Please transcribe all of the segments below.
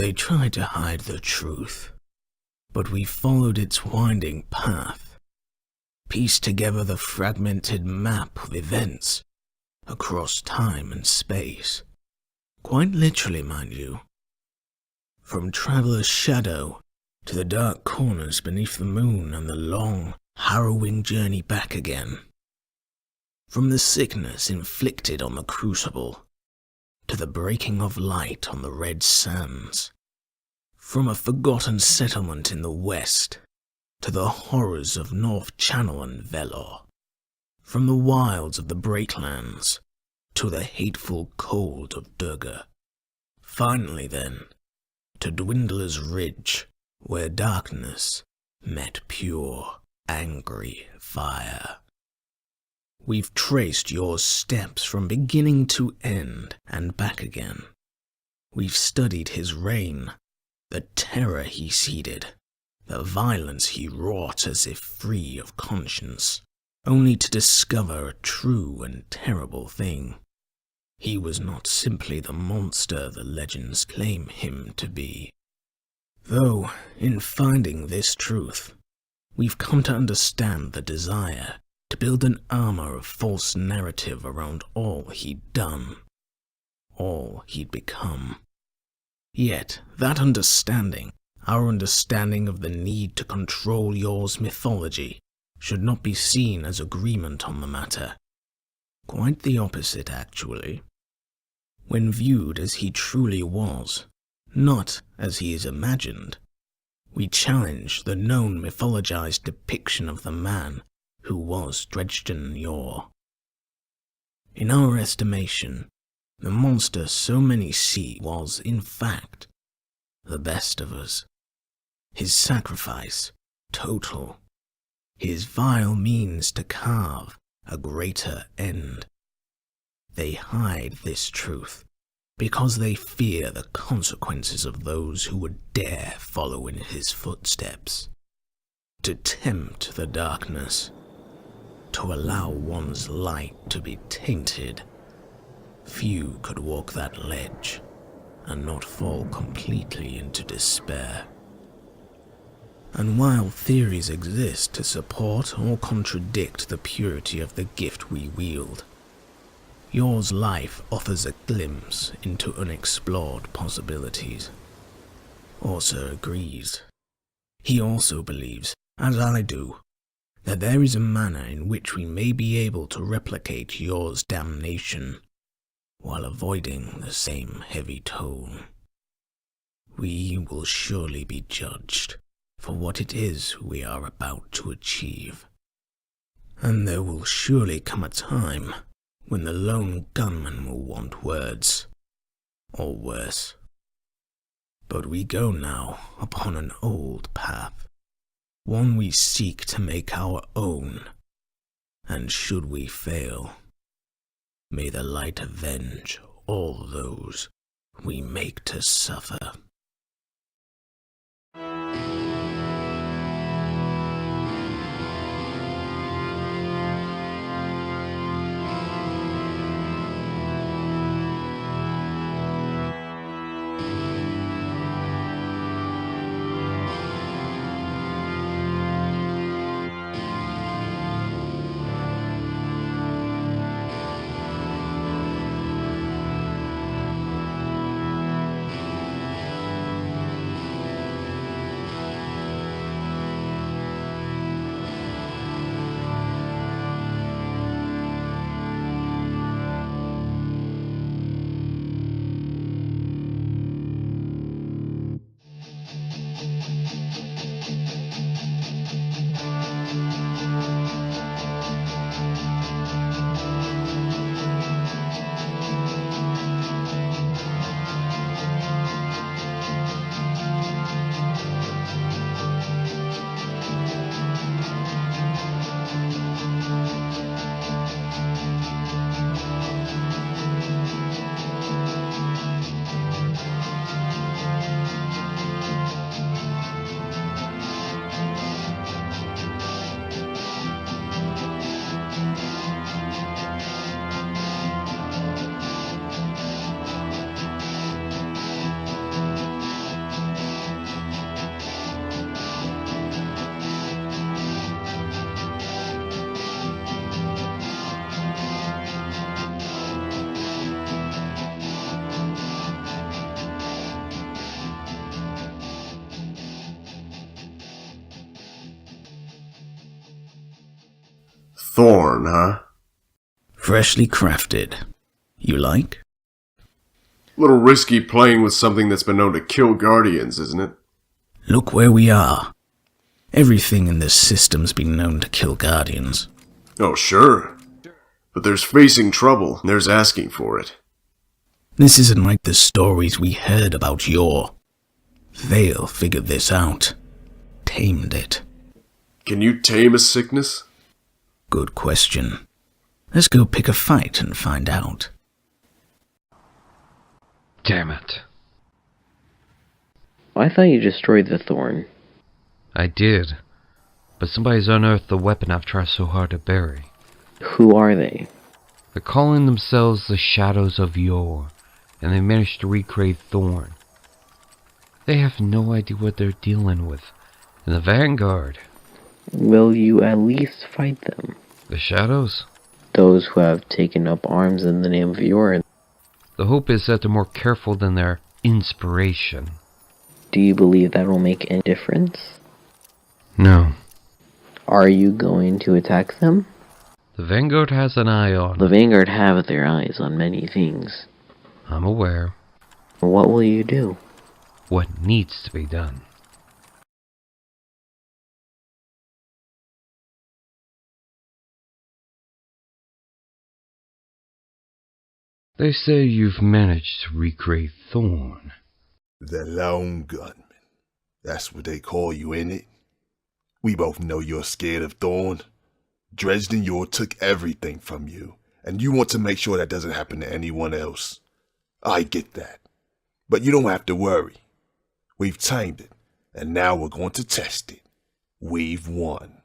They tried to hide the truth, but we followed its winding path, pieced together the fragmented map of events across time and space. Quite literally, mind you. From Traveler's Shadow to the dark corners beneath the moon and the long, harrowing journey back again. From the sickness inflicted on the Crucible to the breaking of light on the Red Sands. From a forgotten settlement in the west to the horrors of North Channel and Velor. From the wilds of the Breaklands to the hateful cold of Durga. Finally then, to Dwindler's Ridge, where darkness met pure, angry fire. We've traced your steps from beginning to end and back again. We've studied his reign, the terror he seeded, the violence he wrought as if free of conscience, only to discover a true and terrible thing. He was not simply the monster the legends claim him to be. Though, in finding this truth, we've come to understand the desire to build an armor of false narrative around all he'd done, all he'd become. Yet, that understanding, our understanding of the need to control Yor's mythology, should not be seen as agreement on the matter. Quite the opposite, actually. When viewed as he truly was, not as he is imagined, we challenge the known mythologized depiction of the man who was Dredgen Yor. In our estimation, the monster so many see was, in fact, the best of us. His sacrifice, total. His vile means to carve a greater end. They hide this truth because they fear the consequences of those who would dare follow in his footsteps. To tempt the darkness, to allow one's light to be tainted. Few could walk that ledge and not fall completely into despair. And while theories exist to support or contradict the purity of the gift we wield, Yor's life offers a glimpse into unexplored possibilities. Orsa agrees. He also believes, as I do, that there is a manner in which we may be able to replicate Yor's damnation, while avoiding the same heavy toll. We will surely be judged for what it is we are about to achieve. And there will surely come a time when the lone gunman will want words, or worse. But we go now upon an old path, one we seek to make our own, and should we fail, may the light avenge all those we make to suffer. Thorn, huh? Freshly crafted. You like? Little risky playing with something that's been known to kill guardians, isn't it? Look where we are. Everything in this system's been known to kill guardians. Oh, sure. But there's facing trouble, and there's asking for it. This isn't like the stories we heard about Yor. Vale figured this out. Tamed it. Can you tame a sickness? Good question. Let's go pick a fight and find out. Damn it. I thought you destroyed the Thorn. I did. But somebody's unearthed the weapon I've tried so hard to bury. Who are they? They're calling themselves the Shadows of Yor, and they managed to recreate Thorn. They have no idea what they're dealing with. And the Vanguard. Will you at least fight them? The Shadows? Those who have taken up arms in the name of Yor. The hope is that they're more careful than their inspiration. Do you believe that will make any difference? No. Are you going to attack them? The Vanguard has an eye on The Vanguard have their eyes on many things. I'm aware. What will you do? What needs to be done. They say you've managed to recreate Thorn. The Lone Gunman. That's what they call you, ain't it? We both know you're scared of Thorn. Dredgen Yor took everything from you, and you want to make sure that doesn't happen to anyone else. I get that. But you don't have to worry. We've tamed it, and now we're going to test it. We've won.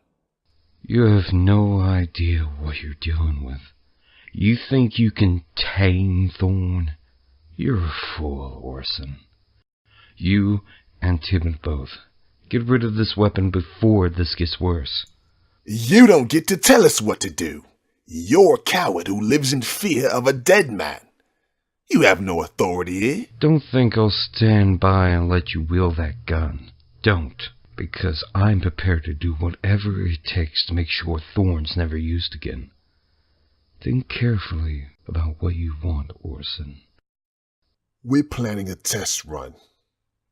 You have no idea what you're dealing with. You think you can tame Thorn? You're a fool, Orson. You and Tibbin both. Get rid of this weapon before this gets worse. You don't get to tell us what to do. You're a coward who lives in fear of a dead man. You have no authority here. Don't think I'll stand by and let you wield that gun. Don't. Because I'm prepared to do whatever it takes to make sure Thorn's never used again. Think carefully about what you want, Orson. We're planning a test run.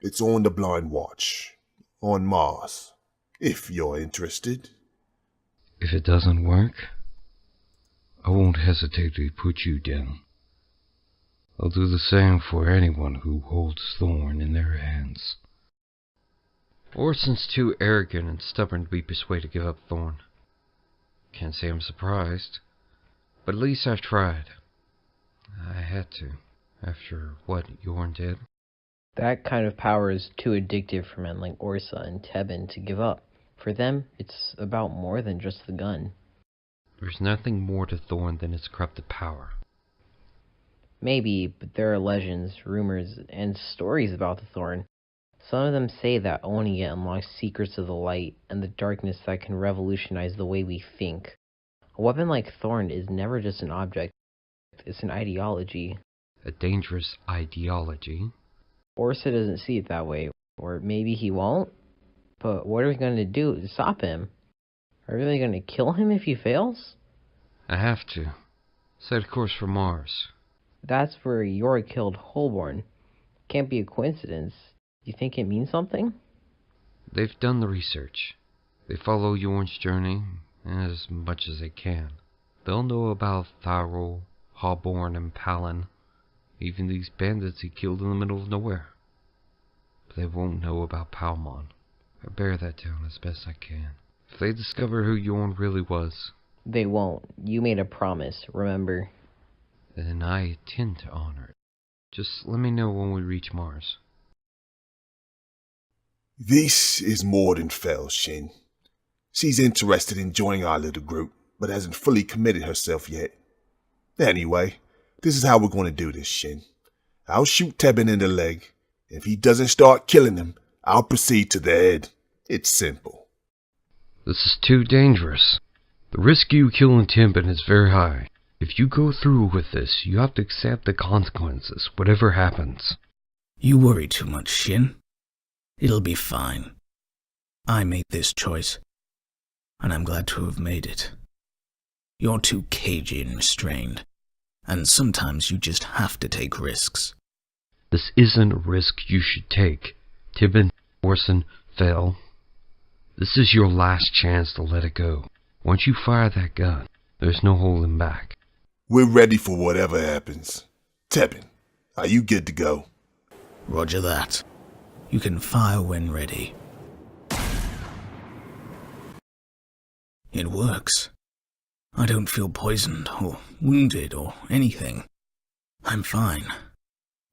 It's on the Blind Watch. On Mars. If you're interested. If it doesn't work, I won't hesitate to put you down. I'll do the same for anyone who holds Thorn in their hands. Orson's too arrogant and stubborn to be persuaded to give up Thorn. Can't say I'm surprised, but at least I've tried. I had to, after what Yorn did. That kind of power is too addictive for men like Orsa and Tebin to give up. For them, it's about more than just the gun. There's nothing more to Thorn than its corrupted power. Maybe, but there are legends, rumors, and stories about the Thorn. Some of them say that owning it unlocks secrets of the light and the darkness that can revolutionize the way we think. A weapon like Thorn is never just an object, it's an ideology. A dangerous ideology. Orsa doesn't see it that way, or maybe he won't? But what are we going to do to stop him? Are we really going to kill him if he fails? I have to. Set a course for Mars. That's where Yor killed Holborn. Can't be a coincidence. You think it means something? They've done the research. They follow Yorn's journey as much as they can. They'll know about Tyrol, Holborn, and Palin. Even these bandits he killed in the middle of nowhere. But they won't know about Palmon. I bear that down as best I can. If they discover who Yorn really was... They won't. You made a promise, remember? Then I intend to honor it. Just let me know when we reach Mars. This is more than Fell, Shin. She's interested in joining our little group, but hasn't fully committed herself yet. Anyway, this is how we're going to do this, Shin. I'll shoot Tebin in the leg. If he doesn't start killing him, I'll proceed to the head. It's simple. This is too dangerous. The risk you killing Tebin is very high. If you go through with this, you have to accept the consequences, whatever happens. You worry too much, Shin. It'll be fine. I made this choice, and I'm glad to have made it. You're too cagey and restrained, and sometimes you just have to take risks. This isn't a risk you should take. Tibin, Orson, Vel. This is your last chance to let it go. Once you fire that gun, there's no holding back. We're ready for whatever happens. Tebin, are you good to go? Roger that. You can fire when ready. It works. I don't feel poisoned or wounded or anything. I'm fine.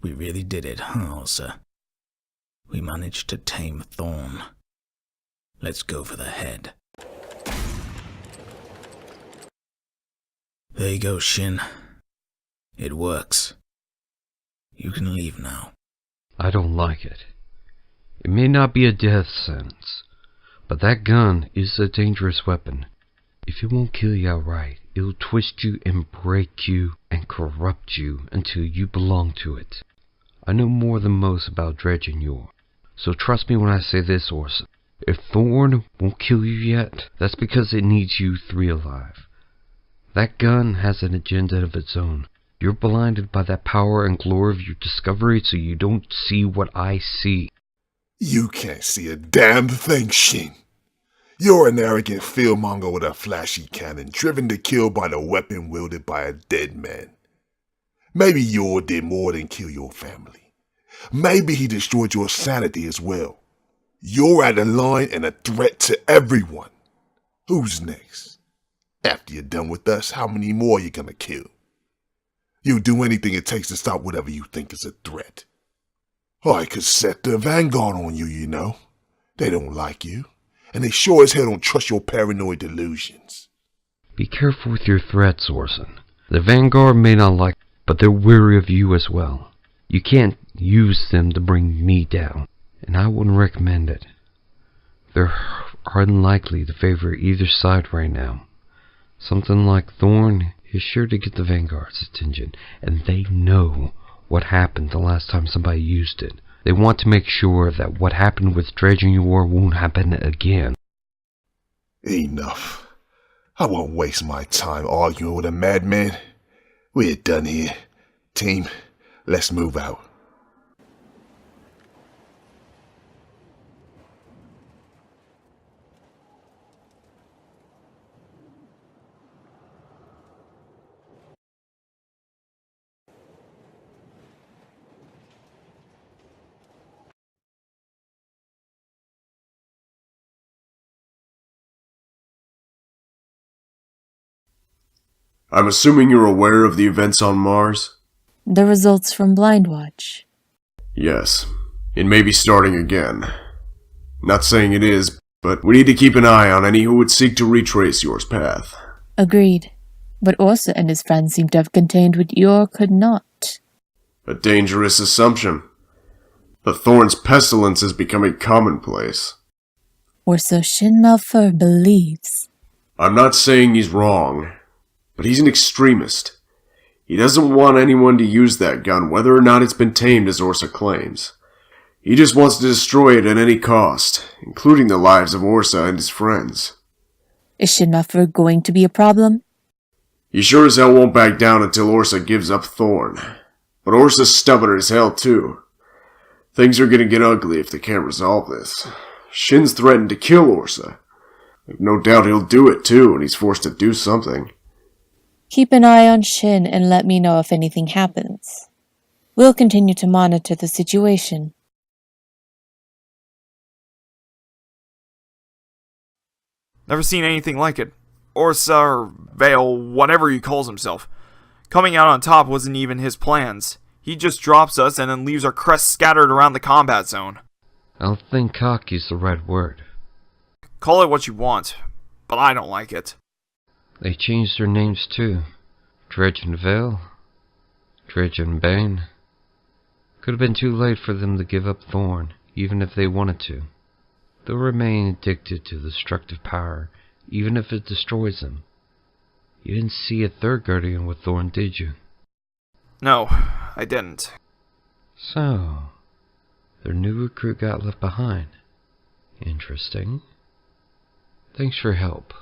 We really did it, huh, Elsa? We managed to tame Thorn. Let's go for the head. There you go, Shin. It works. You can leave now. I don't like it. It may not be a death sentence, but that gun is a dangerous weapon. If it won't kill you outright, it'll twist you and break you and corrupt you until you belong to it. I know more than most about Dredgen Yor, so trust me when I say this, Orson. If Thorn won't kill you yet, that's because it needs you three alive. That gun has an agenda of its own. You're blinded by that power and glory of your discovery, so you don't see what I see. You can't see a damn thing, Shin. You're an arrogant fieldmonger with a flashy cannon, driven to kill by the weapon wielded by a dead man. Maybe Yor did more than kill your family. Maybe he destroyed your sanity as well. You're out of line and a threat to everyone. Who's next? After you're done with us, how many more are you gonna kill? You'll do anything it takes to stop whatever you think is a threat. I could set the Vanguard on you, you know. They don't like you, and they sure as hell don't trust your paranoid delusions. Be careful with your threats, Orson. The Vanguard may not like, but they're weary of you as well. You can't use them to bring me down, and I wouldn't recommend it. They're unlikely to favor either side right now. Something like Thorn is sure to get the Vanguard's attention, and they know what happened the last time somebody used it. They want to make sure that what happened with Dredgen Yor won't happen again. Enough. I won't waste my time arguing with a madman. We're done here. Team, let's move out. I'm assuming you're aware of the events on Mars? The results from Blind Watch. Yes. It may be starting again. Not saying it is, but we need to keep an eye on any who would seek to retrace Yor's path. Agreed. But Orsa and his friends seem to have contained what Yor could not. A dangerous assumption. The Thorn's pestilence is becoming commonplace. Or so Shin Malphur believes. I'm not saying he's wrong, but he's an extremist. He doesn't want anyone to use that gun, whether or not it's been tamed as Orsa claims. He just wants to destroy it at any cost, including the lives of Orsa and his friends. Is Shin Malphur going to be a problem? He sure as hell won't back down until Orsa gives up Thorn. But Orsa's stubborn as hell, too. Things are gonna get ugly if they can't resolve this. Shin's threatened to kill Orsa. I've no doubt he'll do it, too, when he's forced to do something. Keep an eye on Shin and let me know if anything happens. We'll continue to monitor the situation. Never seen anything like it. Orsa or Vale, whatever he calls himself. Coming out on top wasn't even his plans. He just drops us and then leaves our crest scattered around the combat zone. I don't think cocky's the right word. Call it what you want, but I don't like it. They changed their names too. Dredgen Vale, Dredgen Bane. Could have been too late for them to give up Thorn, even if they wanted to. They'll remain addicted to destructive power, even if it destroys them. You didn't see a third Guardian with Thorn, did you? No, I didn't. So, their new recruit got left behind. Interesting. Thanks for your help.